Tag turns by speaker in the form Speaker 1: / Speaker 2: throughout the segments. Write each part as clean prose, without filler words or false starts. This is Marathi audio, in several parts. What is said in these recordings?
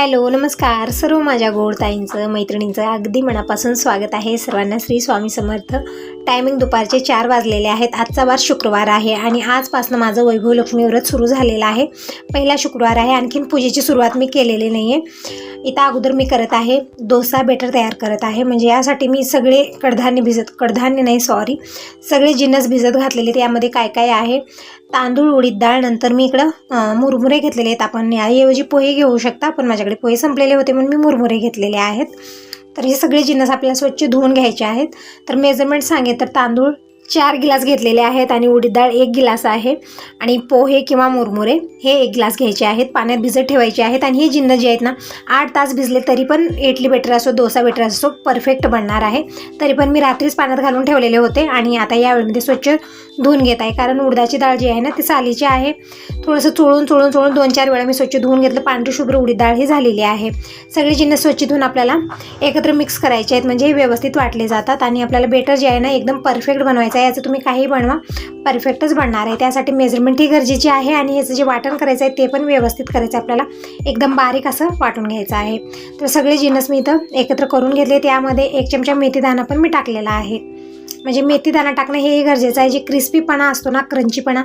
Speaker 1: हॅलो नमस्कार सर्व माझ्या गोड ताईंचं मैत्रिणींचं अगदी मनापासून स्वागत आहे। सर्वांना श्री स्वामी समर्थ। टायमिंग दुपारचे 4 वाजलेले आहेत। आजचा वार शुक्रवार आहे आणि आजपासून माझं वैभव लक्ष्मी व्रत सुरू झालेलं आहे। पहिला शुक्रवार आहे, आणखीन पूजेची सुरुवात मी केलेली नाही आहे। इथं अगोदर मी करत आहे डोसा बेटर तयार करत आहे। म्हणजे यासाठी मी सगळे सगळे जिन्नस भिजत घातलेले। त्यामध्ये काय काय आहे, तांदूळ, उडीद डाळ, नंतर मी इकडं मुरमुरे घेतलेले आहेत। आपण याऐवजी पोहे घेऊ शकता, पण माझ्याकडे पोहे संपलेले होते म्हणून मी मुरमुरे घेतलेले आहेत। तर हे सगळे जिन्नस आपल्याला स्वच्छ धुवून घ्यायचे आहेत। तर मेजरमेंट सांगे तर तांदूळ 4 गिलास घेतलेले आहेत आणि उडीद डाळ 1 गिलास आहे आणि पोहे किंवा मुरमुरे हे 1 गिलास घ्यायचे आहेत। पाण्यात भिजत ठेवायचे आहेत आणि हे जिन्नस जे आहेत ना 8 तास भिजले तरी पण इडली बेटर असो डोसा बेटर असो परफेक्ट बनणार आहे। तरी पण मी रात्रीच पाण्यात घालून ठेवलेले होते आणि आता यावेळी स्वच्छ धुवून घेत आहे, कारण उडदाची डाळ जी आहे ना ती सालीची आहे। थोडंसं चोळून 2-4 वेळा मी स्वच्छ धुवून घेतलं। पांढरी शुभ्र उडीद डाळ ही झालेली आहे। सगळे जिन्नस स्वच्छ धुवून आपल्याला एकत्र मिक्स करायचे आहेत, म्हणजे हे व्यवस्थित वाटले जातात आणि आपल्याला बेटर जे आहे ना एकदम परफेक्ट बनवायचं आहे। याचं तुम्ही काही बनवा परफेक्टच बनणार आहे। त्यासाठी मेजरमेंट ही गरजेची आहे आणि याचं जे वाटण करायचं आहे ते पण व्यवस्थित करायचं आहे। आपल्याला एकदम बारीक असं वाटून घ्यायचं आहे। तर सगळे जिन्नस मी इथं एकत्र करून घेतले। त्यामध्ये 1 चमचा मेथीदाणा पण मी टाकलेला आहे। म्हणजे मेथीदाणा टाकणं हे गरजेचं आहे। जे क्रिस्पीपणा असतो ना, क्रंचीपणा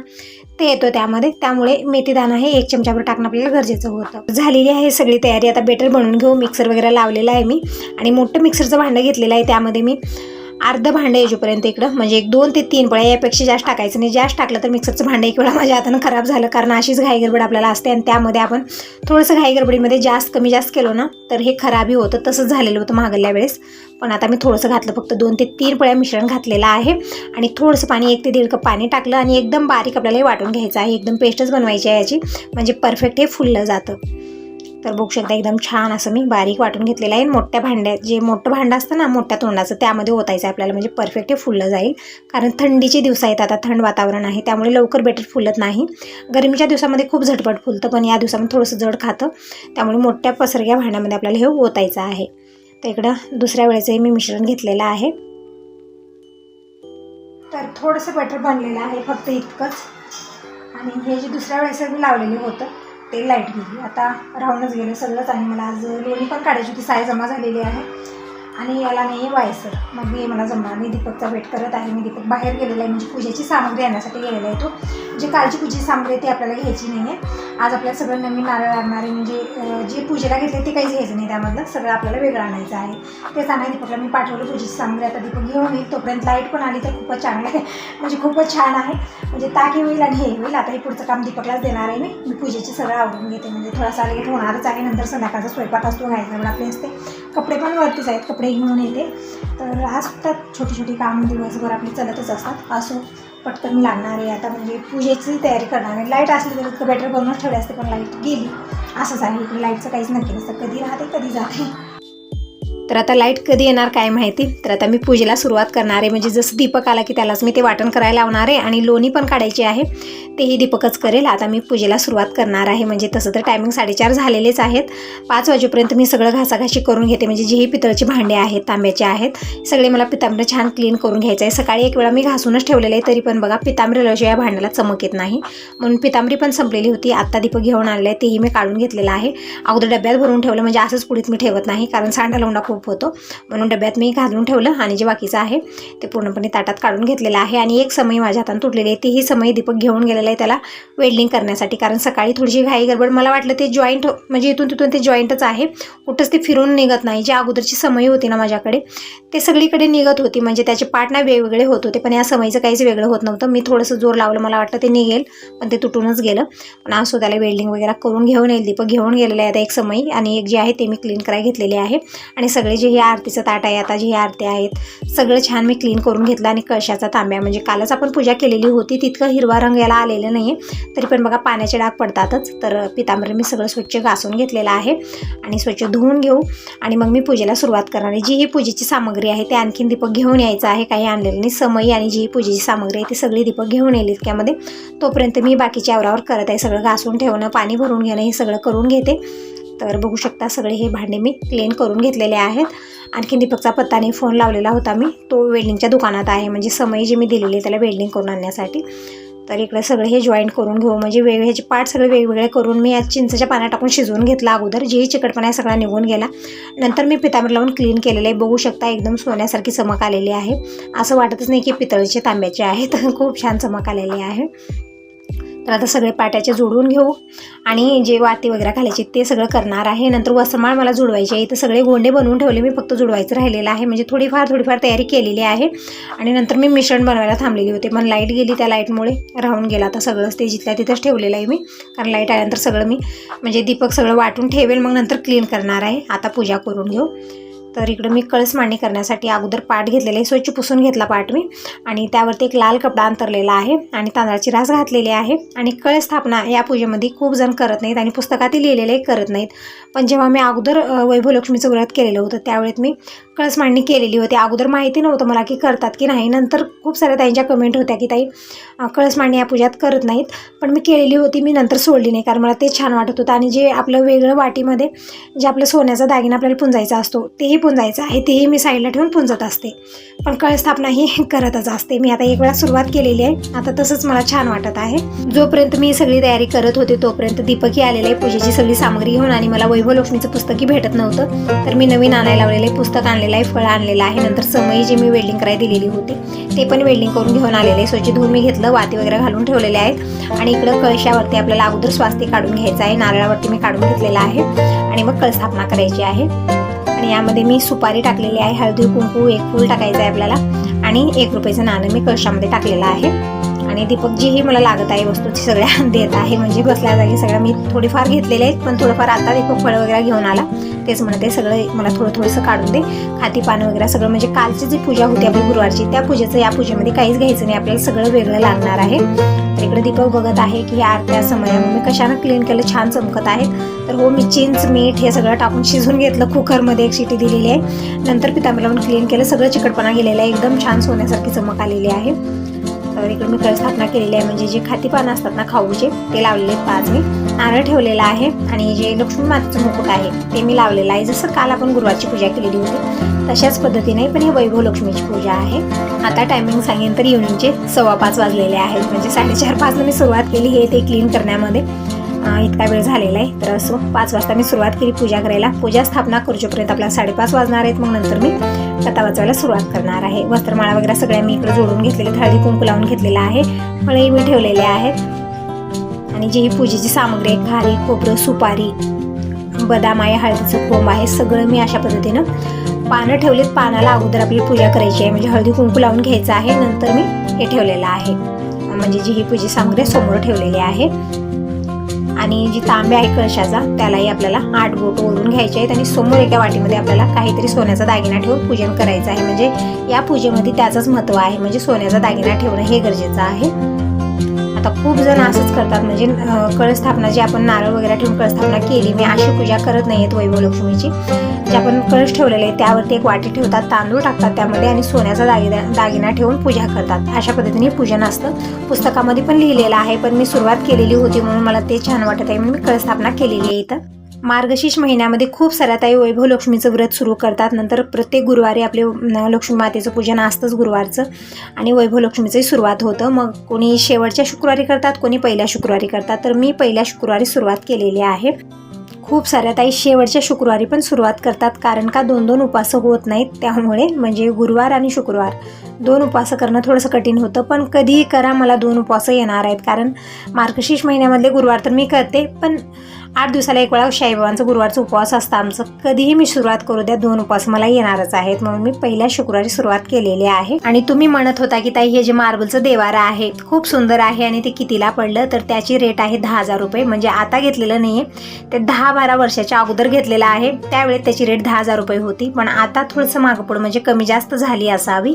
Speaker 1: ते येतो त्यामध्ये, त्यामुळे मेथीदाणा हे 1 चमचाभर टाकणं आपल्याला गरजेचं होतं। झालेली आहे सगळी तयारी। आता बेटर बनवून घेऊ। मिक्सर वगैरे लावलेला आहे मी आणि मोठं मिक्सरचं भांडं घेतलेलं आहे। त्यामध्ये मी अर्ध भांडं येजोपर्यंत इकडं म्हणजे 2 ते 3 पळ्या, यापेक्षा जास्त टाकायचं नाही। जास्त टाकलं तर मिक्सरचं भांडं एक वेळा माझ्या हातानं खराब झालं, कारण अशीच घाई गडबड आपल्याला असते आणि त्यामध्ये आपण थोडंसं घाई गडबडीमध्ये कमी जास्त केलं ना तर हे खराबही होतं। तसंच झालेलं होतं मागल्या वेळेस। पण आता मी थोडंसं घातलं, फक्त 2 ते 3 पळ्या मिश्रण घातलेलं आहे आणि थोडंसं पाणी 1 ते 1.5 कप पाणी टाकलं आणि एकदम बारीक आपल्याला हे वाटून घ्यायचं आहे। एकदम पेस्टच बनवायची आहे याची, म्हणजे परफेक्ट हे फुललं जातं। तर बघू शकता एकदम छान असं मी बारीक वाटून घेतलेलं आहे। मोठ्या भांड्यात, जे मोठं भांडं असतं ना मोठ्या तोंडाचं, त्यामध्ये ओतायचं आहे आपल्याला, म्हणजे परफेक्ट हे फुललं जाईल। कारण थंडीचे दिवस आहेत, आता थंड वातावरण आहे, त्यामुळे लवकर बेटर फुलत नाही। गरमीच्या दिवसामध्ये खूप झटपट फुलतं, पण या दिवसामध्ये थोडंसं जड खातं, त्यामुळे मोठ्या पसरग्या भांड्यामध्ये आपल्याला हे ओतायचं आहे। तर इकडं दुसऱ्या वेळेचं मी मिश्रण घेतलेलं आहे। तर थोडंसं बेटर बनलेलं आहे, फक्त इतकंच। आणि हे जे दुसऱ्या वेळेस मी लावलेलं होतं ते लाईट गेली, आता राहूनच गेलं सगळंच। आणि मला आज लोणी पण काढायची होती, साय जमा झालेली आहे आणि याला नाही व्हायचं, मग मी मला जमणार नाही। दीपकचा वेट करत आहे मी। दीपक बाहेर गेलेला आहे, म्हणजे पूजेची सामग्री आणण्यासाठी गेलेला आहे तो। जी कालची पूजेची सामग्री आहे ती आपल्याला घ्यायची नाही आहे। आज आपल्याला सगळं नवीन नारळ लागणार आहे, म्हणजे जे पूजेला घेतले ते काहीच घ्यायचं नाही, त्यामधलं सगळं आपल्याला वेगळं आणायचं आहे। तेच आणायला दीपकला मी पाठवलं पूजेची सामग्री। आता दीपक घेऊन येईल, तोपर्यंत लाईट पण आली तर खूपच चांगलं आहे, म्हणजे खूपच छान आहे। म्हणजे ताकी होईल आणि हे होईल। आता हे पुढचं काम दीपकलाच देणार आहे मी पूजेची सगळं आवडून घेते, म्हणजे थोडासा लेट होणारच आहे। नंतर संध्याकाळचा स्वयंपाक असतो, घायचा आपले असते, कपडे पण वरतीच आहेत, कपडे घेऊन येते। तर आज तर छोटी कामं दिवसभर आपली चालतच असतात। असो पटकन मी लागणार आहे आता, म्हणजे पूजेची तयारी करणार आहे। लाईट असली तर इतकं बेटर बनवून ठेवले असते, पण लाईट गेली, असंच आहे इकडे। लाईटचं काहीच नक्की नसतं, कधी राहते कधी जाते। तर आता लाईट कधी येणार काय माहिती। तर आता मी पूजेला सुरुवात करणार आहे, म्हणजे जसं दीपक आला की त्यालाच मी ते वाटण करायला लावणार आहे आणि लोणी पण काढायची आहे, तेही दीपकच करेल। आता मी पूजेला सुरुवात करणार आहे, म्हणजे तसं तर टायमिंग 4:30 झालेलेच आहेत। 5 वाजेपर्यंत मी सगळं घासाघाशी करून घेते, म्हणजे जेही पितळची भांडे आहेत, तांब्याचे आहेत, सगळे मला पितांबरी छान क्लीन करून घ्यायचं आहे। सकाळी 1 वेळा मी घासूनच ठेवलेलं आहे, तरी पण बघा पितांबरीशिवाय भांड्याला चमक येत नाही, म्हणून पितांबरी पण संपलेली होती। आत्ता दीपक घेऊन आणले, तेही मी काढून घेतलेलं आहे। अगोदर डब्यात भरून ठेवलं, म्हणजे असंच पुढीत मी ठेवत नाही, कारण सांडा लोंडा खूप होतो, म्हणून डब्यात मी घालून ठेवलं आणि जे बाकीचं आहे ते पूर्णपणे ताटात काढून घेतलेलं आहे। आणि एक समई माझ्या हाताने तुटलेली आहे, तीही समई दीपक घेऊन गेलेला आहे त्याला वेल्डिंग करण्यासाठी, कारण सकाळी थोडीशी घाई गडबड, मला वाटलं ते जॉईंट, म्हणजे इथून तिथून ते जॉईंटच आहे, कुठंच ते फिरून निघत नाही। जी अगोदरची समई होती ना माझ्याकडे ते सगळीकडे निघत होती, म्हणजे त्याचे पार्ट ना वेगवेगळे होत होते, पण या समईचं काहीच वेगळं होत नव्हतं। मी थोडंसं जोर लावलं, मला वाटलं ते निघेल, पण ते तुटूनच गेलं। पण असो, त्याला वेल्डिंग वगैरे करून घेऊन येईल। दीपक घेऊन गेलेलं आहे आता एक समई, आणि एक जे आहे ते मी क्लीन करायला घेतलेली आहे। आणि सगळे जे हे आरतीचं ताट आहे, आता जी आरती आहेत सगळं छान मी क्लीन करून घेतलं। आणि कळशाचा तांब्या, म्हणजे कालच आपण पूजा केलेली होती, तितकं हिरवा रंग याला आलेलं नाही, तरी पण बघा पाण्याचे डाग पडतातच। तर पितांबरी मी सगळं स्वच्छ घासून घेतलेलं आहे आणि स्वच्छ धुवून घेऊ आणि मग मी पूजेला सुरुवात करणार आहे। जी ही पूजेची सामग्री आहे ते आणखीन दीपक घेऊन यायचं आहे, काही आणलेलं नाही। समई आणि जी ही पूजेची सामग्री आहे ती सगळी दीपक घेऊन येईल इतक्यामध्ये। तोपर्यंत मी बाकीच्या आवरावर करत आहे, सगळं घासून ठेवणं, पाणी भरून घेणं, हे सगळं करून घेते। तर बघू शकता सगळे हे भांडे मी क्लीन करून घेतलेले आहेत। आणखीन दीपकचा पत्ताने फोन लावलेला होता मी, तो वेल्डिंगच्या दुकानात आहे, म्हणजे समई जी मी दिलेली आहे त्याला वेल्डिंग करून आणण्यासाठी। तर इकडे सगळे हे जॉईंट करून घेऊ, म्हणजे ह्याचे पार्ट सगळे वेगवेगळे करून मी आज चिंचेच्या पाण्यात टाकून शिजवून घेतला अगोदर, जेही चिकटपणा आहे सगळा निघून गेला. नंतर मी पितांबर लावून क्लीन केलेलं आहे. बघू शकता एकदम सोन्यासारखी चमक आलेली आहे. असं वाटतच नाही की पितळेचे तांब्याचे आहेत. खूप छान चमक आलेली आहे. तर आता सगळे पाट्याचे जोडून घेऊ आणि जे वाती वगैरे घालायचे ते सगळं करणार आहे. नंतर वस्त्रमाळ मला जुडवायची आहे. इथं सगळे गोंडे बनवून ठेवले, मी फक्त जुडवायचं राहिलेलं आहे. म्हणजे थोडीफार तयारी केलेली आहे. आणि नंतर मी मिश्रण बनवायला थांबलेली होते, पण लाईट गेली, त्या लाईटमुळे राहून गेला. आता सगळंच ते जिथल्या तिथंच ठेवलेलं आहे मी, कारण लाईट आल्यानंतर सगळं मी म्हणजे दीपक सगळं वाटून ठेवेल, मग नंतर क्लीन करणार आहे. आता पूजा करून घेऊ. तर इकडं मी कळस मांडणी करण्यासाठी अगोदर पाट घेतलेले, स्वच्छ पुसून घेतला पाट मी, आणि त्यावरती एक लाल कपडा अंतरलेला आहे आणि तांदळाची रास घातलेली आहे. आणि कळस स्थापना या पूजेमध्ये खूप जण करत नाहीत आणि पुस्तकातील लिहिलेले करत नाहीत. पण जेव्हा मी अगोदर वैभव लक्ष्मीचं व्रत केलेलं होतं त्यावेळेस मी कळस मांडणी केलेली होती. अगोदर माहिती नव्हतं मला की करतात की नाही. नंतर खूप साऱ्या ताईंच्या कमेंट होत्या की ताई कळस मांडणी या पूजात करत नाहीत, पण मी केलेली होती. मी नंतर सोडली नाही, कारण मला ते छान वाटत होतं. आणि जे आपलं वेगळं वाटीमध्ये जे आपलं सोन्याचा दागिना आपल्याला पुंजायचा असतो तेही पुंजायचं आहे, तेही मी साईडला ठेवून पुंजत असते. पण कळस स्थापना ही करतच असते मी. आता एक वेळा सुरुवात केलेली आहे, आता तसंच मला छान वाटत आहे. जोपर्यंत मी सगळी तयारी करत होते तोपर्यंत दीपकही आलेलं आहे पूजेची सगळी सामग्री घेऊन. आणि मला वैभव लक्ष्मीचं पुस्तकही भेटत नव्हतं, तर मी नवीन आणायला लावलेलं आहे, पुस्तक आणलेलं आहे, फळं आणलेलं आहे. नंतर समयी जे मी वेल्डिंग करायला दिलेली होती ते पण वेल्डिंग करून घेऊन आलेले आहे. स्वच्छ धुवून मी घेतलं, वाती वगैरे घालून ठेवलेले आहेत. आणि इकडं कळशावरती आपल्याला अगोदर स्वास्तिक काढून घ्यायचं आहे, नारळावरती मी काढून घेतलेलं आहे. आणि मग कळस स्थापना करायची आहे. आणि यामध्ये मी सुपारी टाकलेली आहे, हळदी कुंकू, एक फूल टाकायचं आहे आपल्याला, आणि 1 रुपयाचं नाणं मी कळशामध्ये टाकलेलं आहे. आणि दीपक जीही मला लागत आहे वस्तू ती सगळ्या देत आहे, म्हणजे बसल्या जागी सगळ्या मी थोडीफार घेतलेले आहेत, पण थोडंफार आता दीपक फळं वगैरे घेऊन आला, तेच म्हणते सगळं मला थोडंसं काढून दे, खाती पानं वगैरे सगळं. म्हणजे कालची जी पूजा होती आपली गुरुवारची, त्या पूजेचं या पूजेमध्ये काहीच घ्यायचं नाही, आपल्याला सगळं वेगळं लागणार आहे. तर इकडे दीपक बघत आहे की या आरत्या समयामध्ये मी कशानं क्लीन केलं, छान चमकत आहेत. तर हो, मी चिंच मीठ हे सगळं टाकून शिजून घेतलं, कुकरमध्ये 1 शिटी दिलेली आहे. नंतर पितांबर लावून क्लीन केलं, सगळं चिकटपणा गेलेला आहे, एकदम छान सोन्यासारखी चमक आलेली आहे. तर इकडे मी कळस स्थापना केलेली आहे, म्हणजे जे खाती पानं असतात ना खाऊचे ते लावलेले 5 मी. नारळ ठेवलेला आहे आणि जे लक्ष्मी मातेचं मुकुट आहे ते मी लावलेलं आहे. जसं काल आपण गुरुवारची पूजा केलेली होती तशाच पद्धतीने, पण हे वैभव लक्ष्मीची पूजा आहे. आता टायमिंग सांगेन तर इव्हनिंगचे 5:15 वाजलेले आहेत, म्हणजे 4:30-5 मी सुरुवात केली हे ते क्लीन करण्यामध्ये. इतका वेळ झालेला आहे. तर असो 5 वाजता मी सुरुवात केली पूजा करायला. पूजा स्थापना करूपर्यंत आपल्याला 5:30 वाजणार आहेत. मग नंतर मी कथा वाचायला सुरुवात करणार आहे. वस्त्रमाळा वगैरे सगळ्या मी इकडे जोडून घेतलेले, हळदी कुंकू लावून घेतलेला आहे, फळेही मी ठेवलेले आहेत. आणि जी ही पूजेची सामग्री आहे, खारीक, खोबरं, सुपारी, बदाम आहे, हळदीचं कोंब आहे, सगळं मी अशा पद्धतीनं पानं ठेवलेत. पानाला अगोदर आपली पूजा करायची आहे, म्हणजे हळदी कुंकू लावून घ्यायचं आहे. नंतर मी हे ठेवलेलं आहे, म्हणजे जी ही पूजेची सामग्री समोर ठेवलेली आहे. आणि जी तांब्या आहे कळशाचा त्यालाही आपल्याला 8 बोट ओढून घ्यायचे आहेत. आणि समोर एका वाटीमध्ये आपल्याला काहीतरी सोन्याचा दागिना ठेवून पूजन करायचं आहे, म्हणजे या पूजेमध्ये त्याचंच महत्त्व आहे, म्हणजे सोन्याचा दागिना ठेवणं हे गरजेचं आहे. आता खूप जण असंच करतात, म्हणजे कळस स्थापना जी आपण नारळ वगैरे ठेवून कळस स्थापना केली, मी अशी पूजा करत नाही आहेत वैभव लक्ष्मीची. जे आपण कळस ठेवलेले आहे त्यावरती एक वाटी ठेवतात, तांदूळ टाकतात त्यामध्ये आणि सोन्याचा दागिना ठेवून पूजा करतात. अशा पद्धतीने पूजन असतं. पुस्तकामध्ये पण लिहिलेलं आहे, पण मी सुरुवात केलेली होती म्हणून मला ते छान वाटत आहे, म्हणून मी कळस स्थापना केलेली आहे. इथं मार्गशीर्ष महिन्यामध्ये खूप साऱ्या ताई वैभव लक्ष्मीचं व्रत सुरू करतात. नंतर प्रत्येक गुरुवारी आपले लक्ष्मी मातेचं पूजन असतंच गुरुवारचं, आणि वैभव लक्ष्मीचंही सुरुवात होतं. मग कोणी शेवटच्या शुक्रवारी करतात, कोणी पहिल्या शुक्रवारी करतात. तर मी पहिल्या शुक्रवारी सुरुवात केलेली आहे. खूप साऱ्या ताई शेवटच्या शुक्रवारी पण सुरुवात करतात, कारण का 2-2 उपवास होत नाहीत, त्यामुळे म्हणजे गुरुवार आणि शुक्रवार 2 उपवास करणं थोडंसं कठीण होतं. पण कधीही करा, मला 2 उपवास येणार आहेत, कारण मार्गशीर्ष महिन्यामधले गुरुवार तर मी करते, पण 8 दिवसाला एक वेळा साईबाबांचं गुरुवारचं उपवास असतं आमचं. कधीही मी सुरुवात करू द्या, 2 उपवास मला येणारच आहेत, म्हणून मी पहिल्या शुक्रवारी सुरुवात केलेली आहे. आणि तुम्ही म्हणत होता की ताई हे जे मार्बलचं देवारा आहे खूप सुंदर आहे आणि ते कितीला पडलं, तर त्याची रेट आहे 10,000 रुपये. म्हणजे आता घेतलेलं नाही आहे, ते 10-12 वर्षाच्या अगोदर घेतलेलं आहे, त्यावेळेस त्याची रेट 10,000 रुपये होती. पण आता थोडंसं मागं पुढं म्हणजे कमी जास्त झाली असावी.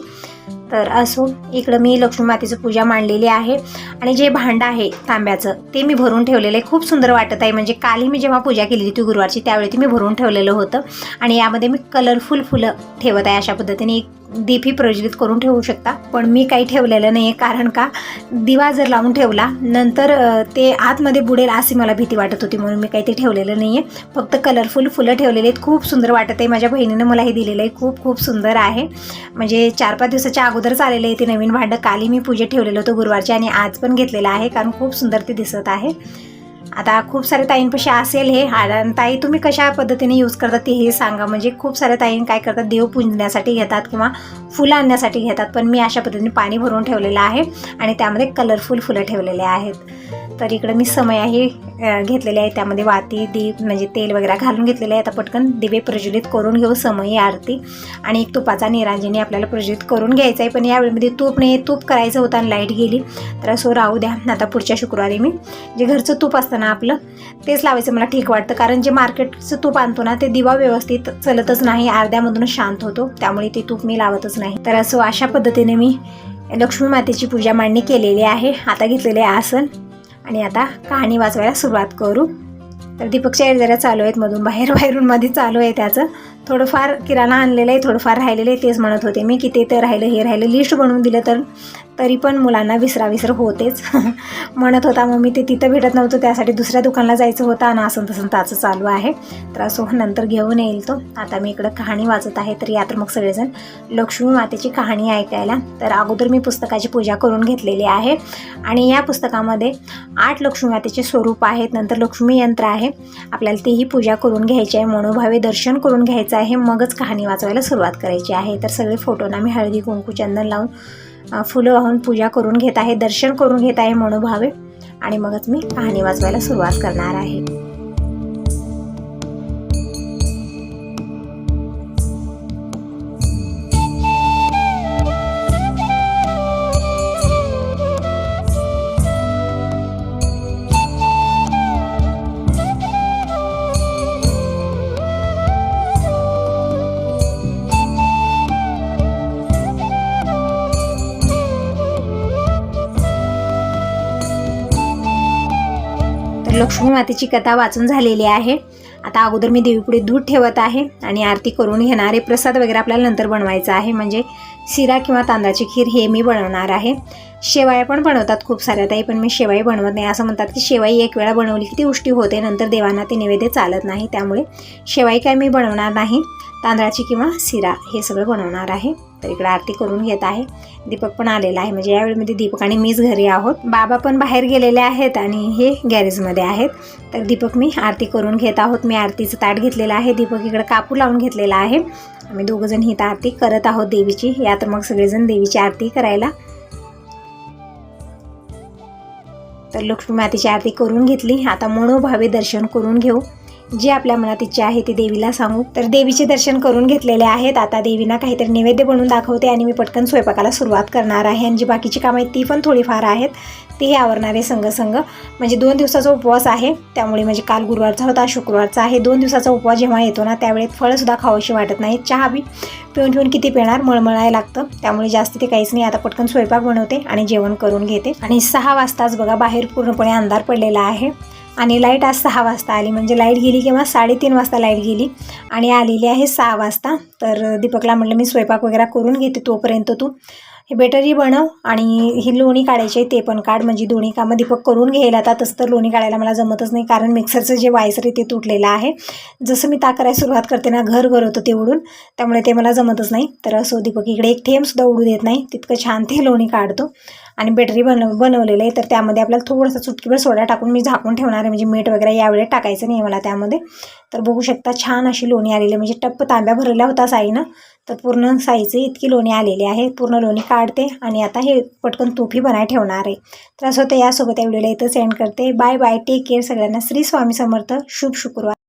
Speaker 1: तर असो, इकडं मी लक्ष्मी मातेची पूजा मांडलेली आहे. आणि जे भांडं आहे तांब्याचं ते मी भरून ठेवलेलं आहे, खूप सुंदर वाटत आहे. म्हणजे कालही मी जेव्हा पूजा केली होती गुरुवारची त्यावेळी ती मी भरून ठेवलेलं होतं. आणि यामध्ये मी कलरफुल फुलं ठेवत आहे, अशा पद्धतीने दीपही प्रज्वलित करून ठेवू शकता, पण मी काही ठेवलेलं नाही आहे. कारण का दिवा जर लावून ठेवला नंतर ते आतमध्ये बुडेल अशी मला भीती वाटत होती, म्हणून मी काही ते ठेवलेलं नाही आहे. फक्त कलरफुल फुलं ठेवलेली आहेत. खूप सुंदर वाटत आहे. माझ्या बहिणीनं मला हे दिलेलं आहे. खूप खूप सुंदर आहे. म्हणजे 4-5 दिवसाच्या अगोदरच आलेलं आहे ते नवीन भांडं. काली मी पूजेत ठेवलेलं होतं गुरुवारचे आणि आज पण घेतलेलं आहे, कारण खूप सुंदर ते दिसत आहे. आता खूप साऱ्या ताईंपाशी असेल हे. आणि ताई तुम्ही कशा पद्धतीने यूज करतात ते हे सांगा. म्हणजे खूप साऱ्या ताईं काय करतात, देव पूजण्यासाठी घेतात किंवा फुलं आणण्यासाठी घेतात, पण मी अशा पद्धतीने पाणी भरून ठेवलेलं आहे आणि त्यामध्ये कलरफुल फुलं ठेवलेले आहेत. तर इकडं मी समयाही घेतलेले आहे, त्यामध्ये वाती दीप म्हणजे तेल वगैरे घालून घेतलेले आहे. आता पटकन दिवे प्रज्वलित करून घेऊ. समयी आरती आणि एक तुपाचा निरांजनी आपल्याला प्रज्वलित करून घ्यायचा आहे. पण यावेळेमध्ये तूप नाही, तूप करायचं होतं आणि लाईट गेली, तर असं राहू द्या. आता पुढच्या शुक्रवारी मी जे घरचं तूप असतं ना आपलं, तेच लावायचं मला ठीक वाटतं. कारण जे मार्केटचं तूप आणतो ना, ते दिवा व्यवस्थित चलतच नाही, अर्ध्यामधूनच शांत होतो, त्यामुळे ते तूप मी लावतच नाही. तर असं अशा पद्धतीने मी लक्ष्मी मातेची पूजा मांडणी केलेली आहे. आता घेतलेले आसन आणि आता कहाणी वाचवायला सुरुवात करू. तर दीपकच्या जरा चालू आहेत, मधून बाहेरून मध्ये चालू आहे त्याचं. थोडंफार किराणा आणलेलं आहे, थोडंफार राहिलेलं आहे. तेच म्हणत होते मी की ते तर राहिलं, हे राहिलं. लिस्ट बनवून दिलं तरी पण मुलांना विसराविसर होतेच. म्हणत होता मग मी ते तिथं भेटत नव्हतं, त्यासाठी दुसऱ्या दुकानाला जायचं होतं आणि असं तसं त्याचं चालू आहे. तर असं नंतर घेऊन येईल तो. आता मी इकडं कहाणी वाचत आहे. तर या तर मग सगळेजण लक्ष्मी मातेची कहाणी ऐकायला. तर अगोदर मी पुस्तकाची पूजा करून घेतलेली आहे आणि या पुस्तकामध्ये 8 लक्ष्मी मातेचे स्वरूप आहेत. नंतर लक्ष्मी यंत्र आहे, आपल्याला तेही पूजा करून घ्यायची आहे. मनोभावे दर्शन करून घ्यायचं आहे, मगच कहाणी वाचवायला सुरुवात करायची आहे. तर सगळे फोटोना मी हळदी कुंकू चंदन लावून फुलं वाहून पूजा करून घेत आहे, दर्शन करून घेत आहे मनोभावे, आणि मगच मी कहाणी वाचवायला सुरुवात करणार आहे. लक्ष्मी मातेची कथा वाचून झालेली आहे. आता अगोदर मी देवीपुढे दूध ठेवत आहे आणि आरती करून घेणार आहे. प्रसाद वगैरे आपल्याला नंतर बनवायचा आहे, म्हणजे शिरा किंवा तांदळाची खीर हे मी बनवणार आहे. शेवाया पण बनवतात खूप साऱ्या ताई, पण मी शेवाई बनवत नाही. असं म्हणतात की शेवाई एक वेळा बनवली की ती उष्टी होते, नंतर देवांना ते नैवेद्य चालत नाही, त्यामुळे शेवाई काय मी बनवणार नाही. तांदळाची किंवा शिरा हे सगळं बनवणार आहे. तर इकडे आरती करून घेत आहे. दीपक पण आलेला आहे, म्हणजे यावेळीमध्ये दीपक आणि मीच घरी आहोत. बाबा पण बाहेर गेलेले आहेत आणि हे गॅरेजमध्ये आहेत. तर दीपक मी आरती करून घेत आहोत. मी आरतीचं ताट घेतलेलं आहे, दीपक इकडे कापूर लावून घेतलेला आहे. आम्ही दोघंजण ही आरती करत आहोत देवीची. या तर मग सगळेजण देवीची आरती करायला. तर लक्ष्मी मातेची आरती करून घेतली. आता मनोभावे दर्शन करून घेऊ. जे आपल्या मनात इच्छा आहे ती देवीला सांगू. तर देवीचे दर्शन करून घेतलेले आहेत. आता देवींना काहीतरी नैवेद्य बनवून दाखवते आणि मी पटकन स्वयंपाकाला सुरुवात करणार आहे. आणि जी बाकीची कामं आहेत ती पण थोडीफार आहेत, तेही आवरणारे संघ म्हणजे 2 दिवसाचा उपवास आहे, त्यामुळे म्हणजे काल गुरुवारचा होता, शुक्रवारचा आहे. 2 दिवसाचा उपवास जेव्हा येतो ना, त्यावेळेत फळंसुद्धा खावीशी वाटत नाही. चहा बी पिऊन किती पिणार, मळमळायला लागतं, त्यामुळे जास्त ते काहीच नाही. आता पटकन स्वयंपाक बनवते आणि जेवण करून घेते. आणि 6 वाजताच बघा बाहेर पूर्णपणे अंधार पडलेला आहे आणि लाईट आज 6 वाजता आली. म्हणजे लाईट गेली किंवा 3:30 वाजता लाईट गेली आणि आलेली आहे 6 वाजता. तर दीपकला म्हटलं मी स्वयंपाक वगैरे करून घेते, तोपर्यंत तू हे बॅटरी बनव आणि ही लोणी काढायची आहे ते पण काढ. म्हणजे दोन्ही कामं दीपक करून घ्यायला. आता तसं तर लोणी काढायला मला जमतच नाही, कारण मिक्सरचं जे वायसर आहे ते तुटलेलं आहे. जसं मी करायला सुरुवात करते ना, घर होतं ते उडून, त्यामुळे ते मला जमतच नाही. तर असं दीपक इकडे एक थेंबसुद्धा उडू देत नाही, तितकं छान ते लोणी काढतो. आणि बॅटरी बनवलेलं आहे. तर त्यामध्ये आपल्याला थोडंसं चुटकीभर सोडा टाकून मी झाकून ठेवणार आहे, म्हणजे मीठ वगैरे यावेळी टाकायचं नाही मला त्यामध्ये. तर बघू शकता छान अशी लोणी आलेली, म्हणजे टप्प तांब्या भरलेला होता साईनं, तर पूर्ण साईची इतकी लोणी आलेली आहे. पूर्ण लोणी काढते आणि आता हे पटकन तूपही बनाय ठेवणार आहे. तर असं होतं. यासोबत या व्हिडिओला इथं सेंड करते. बाय बाय, टेक केअर सगळ्यांना. श्री स्वामी समर्थ. शुभ शुक्रवार.